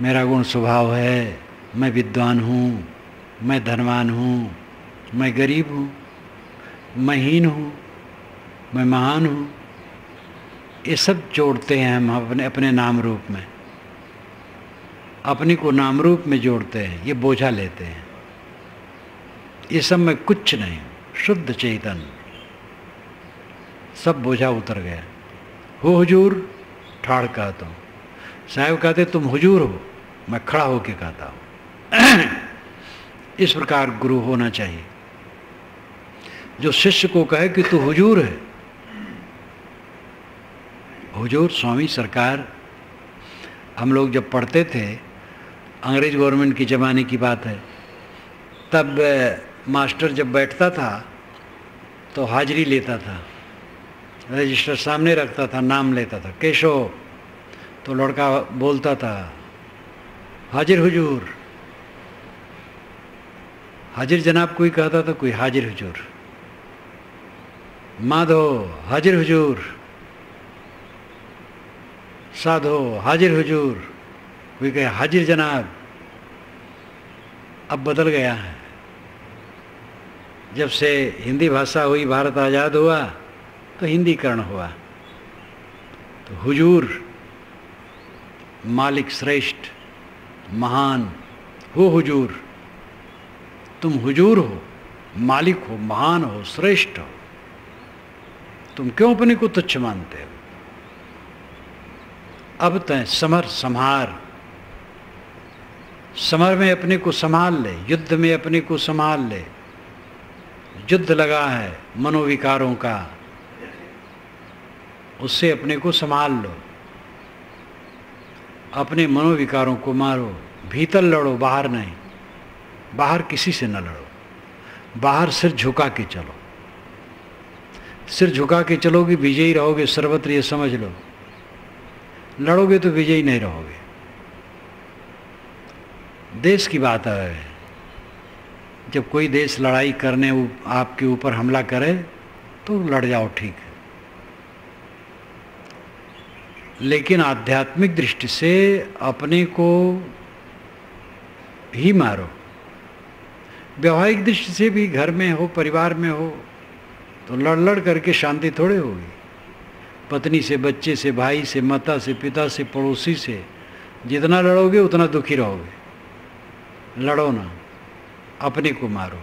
[SPEAKER 1] मेरा गुण स्वभाव है, मैं विद्वान हूँ, मैं धनवान हूँ, मैं गरीब हूँ, मैं हीन हूँ, मैं महान हूँ। ये सब जोड़ते हैं हम अपने अपने नाम रूप में, अपने को नाम रूप में जोड़ते हैं, ये बोझा लेते हैं। ये सब में कुछ नहीं, शुद्ध चेतन, सब बोझा उतर गया। हो हुजूर, ठाड़ कहता हूँ। साहब कहते तुम हुजूर हो, मैं खड़ा होके कहता हूँ। इस प्रकार गुरु होना चाहिए, जो शिष्य को कहे कि तू हुजूर है। हुजूर स्वामी सरकार, हम लोग जब पढ़ते थे, अंग्रेज गवर्नमेंट की ज़माने की बात है, तब मास्टर जब बैठता था तो हाजिरी लेता था, रजिस्टर सामने रखता था, नाम लेता था, केशव। तो लड़का बोलता था हाजिर हुजूर, हाजिर जनाब कोई कहता था, कोई हाजिर हुजूर। माधो हाजिर हुजूर, साधो हाजिर हुजूर, कोई कहे हाजिर जनाब। अब बदल गया है। जब से हिंदी भाषा हुई, भारत आज़ाद हुआ, तो हिंदीकरण हुआ। तो हुजूर मालिक श्रेष्ठ महान हो, हुजूर तुम हुजूर हो, मालिक हो, महान हो, श्रेष्ठ हो, तुम क्यों अपने को तुच्छ मानते हो? अब तय समर संहार, समर में अपने को संभाल ले, युद्ध में अपने को संभाल ले। युद्ध लगा है मनोविकारों का, उससे अपने को संभाल लो। अपने मनोविकारों को मारो, भीतर लड़ो, बाहर नहीं। बाहर किसी से न लड़ो, बाहर सिर झुका के चलो। सिर झुका के चलोगे विजयी रहोगे सर्वत्र, ये समझ लो। लड़ोगे तो विजयी नहीं रहोगे। देश की बात है, जब कोई देश लड़ाई करने आपके ऊपर हमला करे तो लड़ जाओ, ठीक है, लेकिन आध्यात्मिक दृष्टि से अपने को ही मारो। व्यवहारिक दृष्टि से भी घर में हो, परिवार में हो, तो लड़ लड़ करके शांति थोड़े होगी। पत्नी से, बच्चे से, भाई से, माता से, पिता से, पड़ोसी से जितना लड़ोगे उतना दुखी रहोगे। लड़ो ना, अपने को मारो,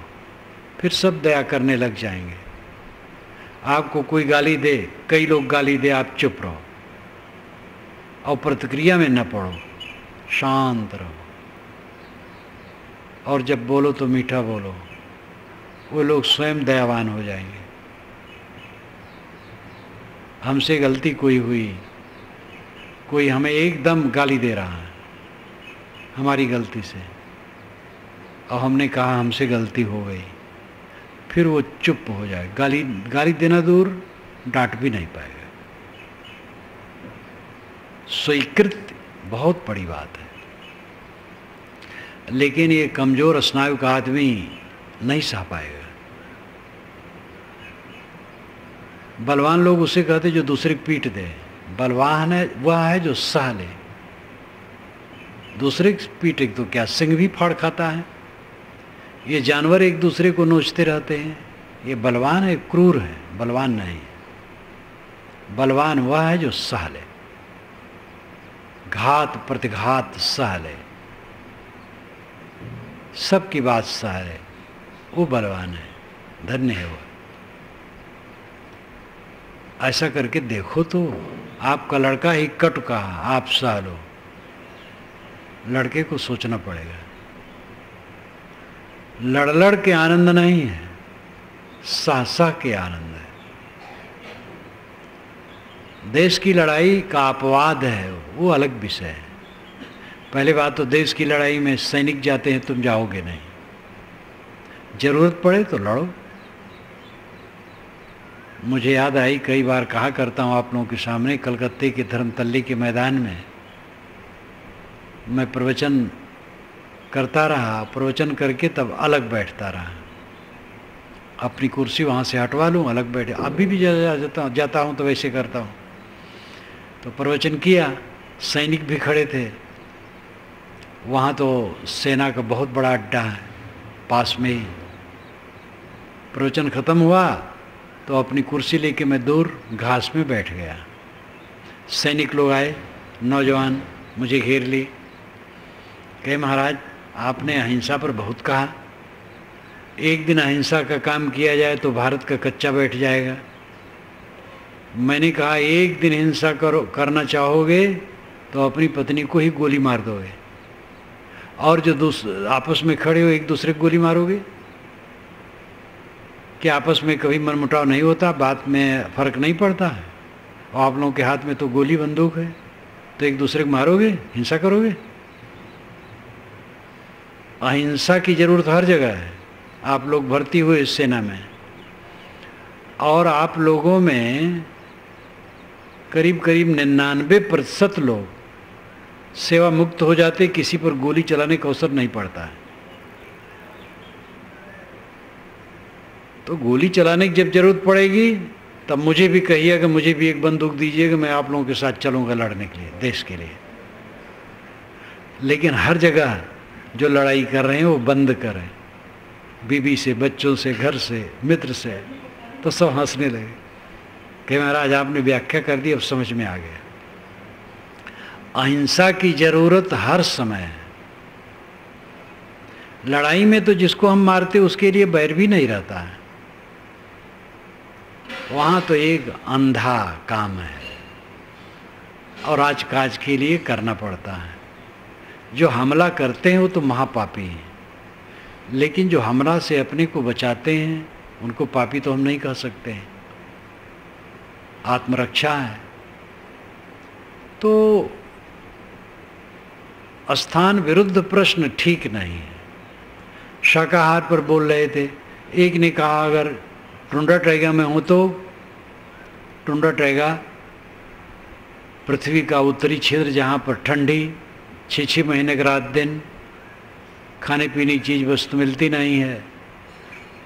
[SPEAKER 1] फिर सब दया करने लग जाएंगे। आपको कोई गाली दे, कई लोग गाली दे, आप चुप रहो और प्रतिक्रिया में न पड़ो, शांत रहो। और जब बोलो तो मीठा बोलो, वो लोग स्वयं दयावान हो जाएंगे। हमसे गलती कोई हुई, कोई हमें एकदम गाली दे रहा है हमारी गलती से, और हमने कहा हमसे गलती हो गई, फिर वो चुप हो जाए। गाली देना दूर, डांट भी नहीं पाएगा। स्वीकृति बहुत बड़ी बात है, लेकिन ये कमजोर स्नायु का आदमी नहीं सह पाएगा। बलवान लोग उसे कहते जो दूसरे की पीट दे। बलवान है वह है जो सह ले। दूसरे की पीटे तो क्या सिंह भी फाड़ खाता है। ये जानवर एक दूसरे को नोचते रहते हैं। ये बलवान है, क्रूर है, बलवान नहीं। बलवान वह है जो सह ले, घात प्रतिघात सह ले, सबकी बात सह ले, वो बलवान है, धन्य है वो। ऐसा करके देखो तो आपका लड़का ही कट कहा, आप सह लो। लड़के को सोचना पड़ेगा। लड़ लड़ के आनंद नहीं है, सह सह के आनंद है। देश की लड़ाई का अपवाद है, वो अलग विषय है। पहले बात तो देश की लड़ाई में सैनिक जाते हैं, तुम जाओगे नहीं। जरूरत पड़े तो लड़ो। मुझे याद आई, कई बार कहा करता हूँ आप लोगों के सामने, कलकत्ते के धर्मतल्ली के मैदान में मैं प्रवचन करता रहा। प्रवचन करके तब अलग बैठता रहा, अपनी कुर्सी वहाँ से हटवा लूँ, अलग बैठे। अभी भी जाता हूँ तो वैसे करता हूँ। तो प्रवचन किया, सैनिक भी खड़े थे वहाँ। तो सेना का बहुत बड़ा अड्डा है पास में ही। प्रवचन ख़त्म हुआ तो अपनी कुर्सी लेके मैं दूर घास में बैठ गया। सैनिक लोग आए, नौजवान, मुझे घेर ली। कहे महाराज आपने अहिंसा पर बहुत कहा, एक दिन अहिंसा का काम किया जाए तो भारत का कच्चा बैठ जाएगा। मैंने कहा एक दिन हिंसा करना चाहोगे तो अपनी पत्नी को ही गोली मार दोगे, और जो आपस में खड़े हो एक दूसरे को गोली मारोगे। क्या आपस में कभी मनमुटाव नहीं होता, बात में फर्क नहीं पड़ता है? और आप लोगों के हाथ में तो गोली बंदूक है, तो एक दूसरे को मारोगे, हिंसा करोगे? अहिंसा की जरूरत हर जगह है। आप लोग भर्ती हुए इस सेना में, और आप लोगों में करीब करीब 99% लोग सेवा मुक्त हो जाते, किसी पर गोली चलाने का अवसर नहीं पड़ता है। तो गोली चलाने की जब जरूरत पड़ेगी तब मुझे भी कहिए कि मुझे भी एक बंदूक दीजिएगा, मैं आप लोगों के साथ चलूँगा लड़ने के लिए, देश के लिए। लेकिन हर जगह जो लड़ाई कर रहे हैं वो बंद करें, बीवी से, बच्चों से, घर से, मित्र से। तो सब हंसने लगे कि महाराज आपने व्याख्या कर दी, अब समझ में आ गया। अहिंसा की जरूरत हर समय है। लड़ाई में तो जिसको हम मारते उसके लिए बैर भी नहीं रहता है, वहाँ तो एक अंधा काम है और आज काज के लिए करना पड़ता है। जो हमला करते हैं वो तो महापापी हैं, लेकिन जो हमला से अपने को बचाते हैं उनको पापी तो हम नहीं कह सकते हैं, आत्मरक्षा है। तो स्थान विरुद्ध प्रश्न ठीक नहीं है। शाकाहार पर बोल रहे थे, एक ने कहा अगर टुंड्रा टैगा में हूँ तो टुंड्रा टैगा पृथ्वी का उत्तरी क्षेत्र जहाँ पर ठंडी 6-6 महीने का रात दिन खाने पीने की चीज़ वस्तु मिलती नहीं है,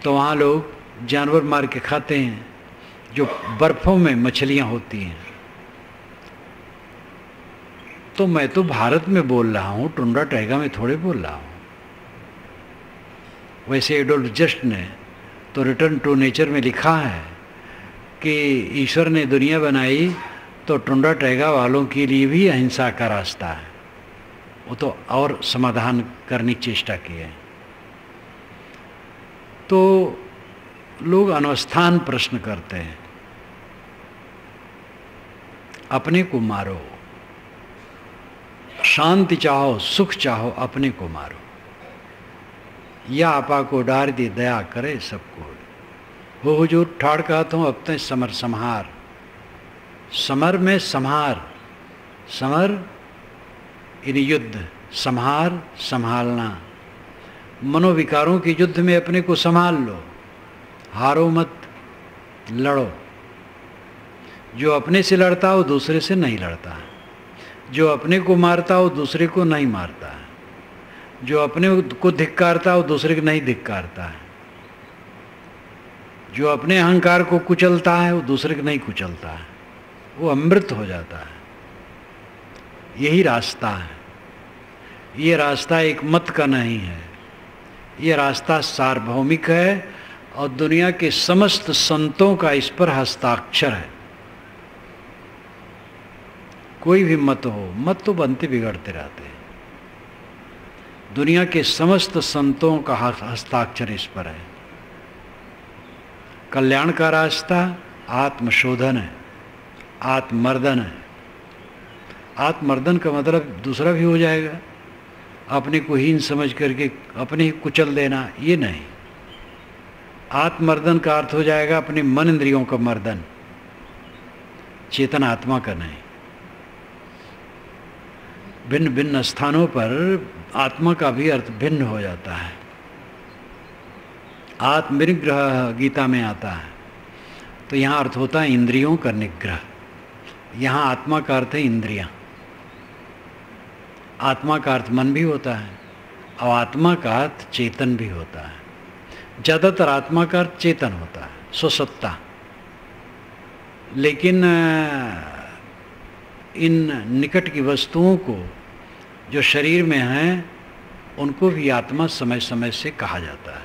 [SPEAKER 1] तो वहाँ लोग जानवर मार के खाते हैं, जो बर्फ़ों में मछलियाँ होती हैं। तो मैं तो भारत में बोल रहा हूँ, टुंड्रा टैगा में थोड़े बोल रहा हूँ। वैसे एडोल्फ जस्ट ने तो रिटर्न टू नेचर में लिखा है कि ईश्वर ने दुनिया बनाई तो टुंड्रा टैगा वालों के लिए भी अहिंसा का रास्ता है, वो तो और समाधान करने की चेष्टा की है। तो लोग अनवस्थान प्रश्न करते हैं, अपने को मारो, शांति चाहो, सुख चाहो, अपने को मारो, या आपा को डार दी दया करे सबको। हो हुजूर ठाड़ कहता हूँ, अब तक समर संहार, समर में संहार, समर इन युद्ध, संहार संभालना। मनोविकारों के युद्ध में अपने को संभाल लो, हारो मत, लड़ो। जो अपने से लड़ता हो दूसरे से नहीं लड़ता है, जो अपने को मारता हो दूसरे को नहीं मारता है, जो अपने को धिक्कारता हो दूसरे को नहीं धिक्कारता है, जो अपने अहंकार को कुचलता है वो दूसरे को नहीं कुचलता है, वो अमृत हो जाता है। यही रास्ता है। ये रास्ता एक मत का नहीं है, ये रास्ता सार्वभौमिक है और दुनिया के समस्त संतों का इस पर हस्ताक्षर है। कोई भी मत हो, मत तो बनते बिगड़ते रहते हैं, दुनिया के समस्त संतों का हस्ताक्षर इस पर है। कल्याण का रास्ता आत्मशोधन है, आत्मर्दन है। आत्मर्दन का मतलब दूसरा भी हो जाएगा, अपने को हीन समझ करके अपने ही कुचल देना, ये नहीं। आत्मर्दन का अर्थ हो जाएगा अपने मन इंद्रियों का मर्दन, चेतन आत्मा का नहीं। भिन्न भिन्न स्थानों पर आत्मा का भी अर्थ भिन्न हो जाता है। आत्मनिग्रह गीता में आता है, तो यहाँ अर्थ होता है इंद्रियों का निग्रह। यहाँ आत्मा का अर्थ है इंद्रियां। आत्मा का अर्थ मन भी होता है और आत्मा का अर्थ चेतन भी होता है। ज़्यादातर आत्मा का अर्थ चेतन होता है, स्वसत्ता। लेकिन इन निकट की वस्तुओं को जो शरीर में हैं उनको भी आत्मा समय समय से कहा जाता है।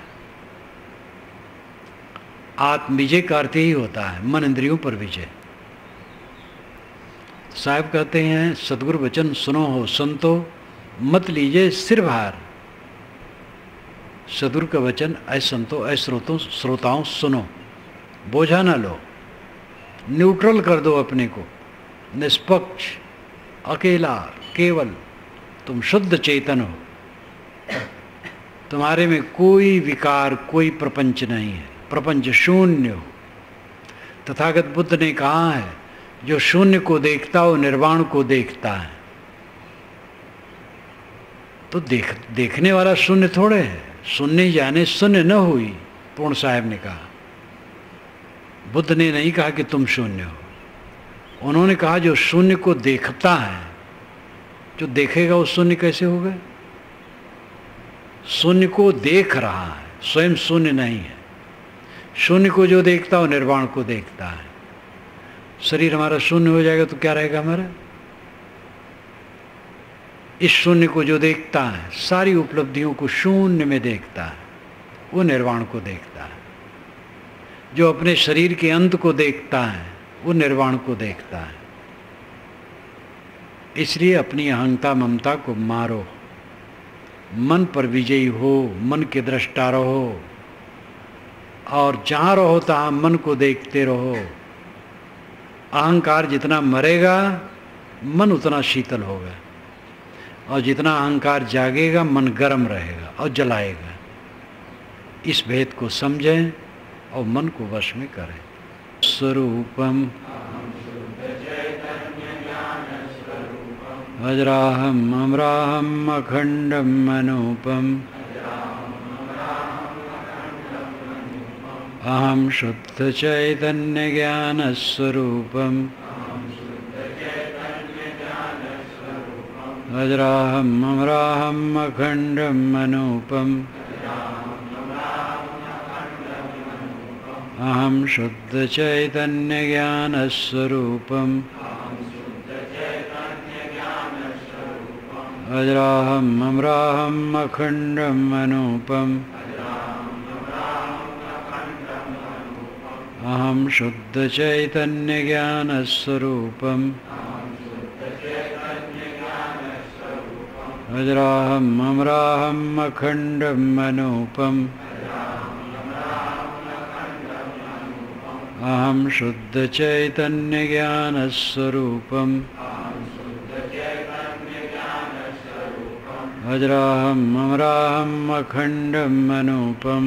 [SPEAKER 1] आत्म विजय का अर्थ ही होता है मन इंद्रियों पर विजय। साहब कहते हैं सदगुरु वचन सुनो हो संतो, मत लीजिए सिर भार। सदगुरु का वचन ऐ संतो ऐ श्रोताओं सुनो, बोझा ना लो, न्यूट्रल कर दो अपने को, निष्पक्ष, अकेला, केवल तुम शुद्ध चेतन हो, तुम्हारे में कोई विकार, कोई प्रपंच नहीं है, प्रपंच शून्य हो। तथागत बुद्ध ने कहा है जो शून्य को देखता हो निर्वाण को देखता है। तो देखने वाला शून्य थोड़े है, शून्य जाने शून्य न हुई। पूर्ण साहब ने कहा, बुद्ध ने नहीं कहा कि तुम शून्य हो, उन्होंने कहा जो शून्य को देखता है, जो देखेगा वो शून्य कैसे होगा? शून्य को देख रहा है, स्वयं शून्य नहीं है। शून्य को जो देखता है वो निर्वाण को देखता है। शरीर हमारा शून्य हो जाएगा तो क्या रहेगा हमारा? इस शून्य को जो देखता है, सारी उपलब्धियों को शून्य में देखता है, वो निर्वाण को देखता है। जो अपने शरीर के अंत को देखता है वो निर्वाण को देखता है। इसलिए अपनी अहंता ममता को मारो, मन पर विजयी हो, मन के दृष्टा रहो, और जहाँ रहो तहाँ मन को देखते रहो। अहंकार जितना मरेगा मन उतना शीतल होगा, और जितना अहंकार जागेगा मन गर्म रहेगा और जलाएगा। इस भेद को समझें और मन को वश में करें। स्वरूपम वज्राहम अमराहम अखंडम अनूपम अहम शुद्ध चैतन्य ज्ञान स्वरूपम वज्राहम अमराहम अखंडम अनूपम अहम शुद्ध चैतन्य ज्ञान स्वरूपम वज्राहम अमराहम अखंडम अनूपम अहम शुद्ध चैतन्य ज्ञान स्वरूपम वज्राहम अमराहम अखंडम अनूपम अहम शुद्ध चैतन्य ज्ञान स्वरूपम वज्राहम अमराहम अखंडम अनूपम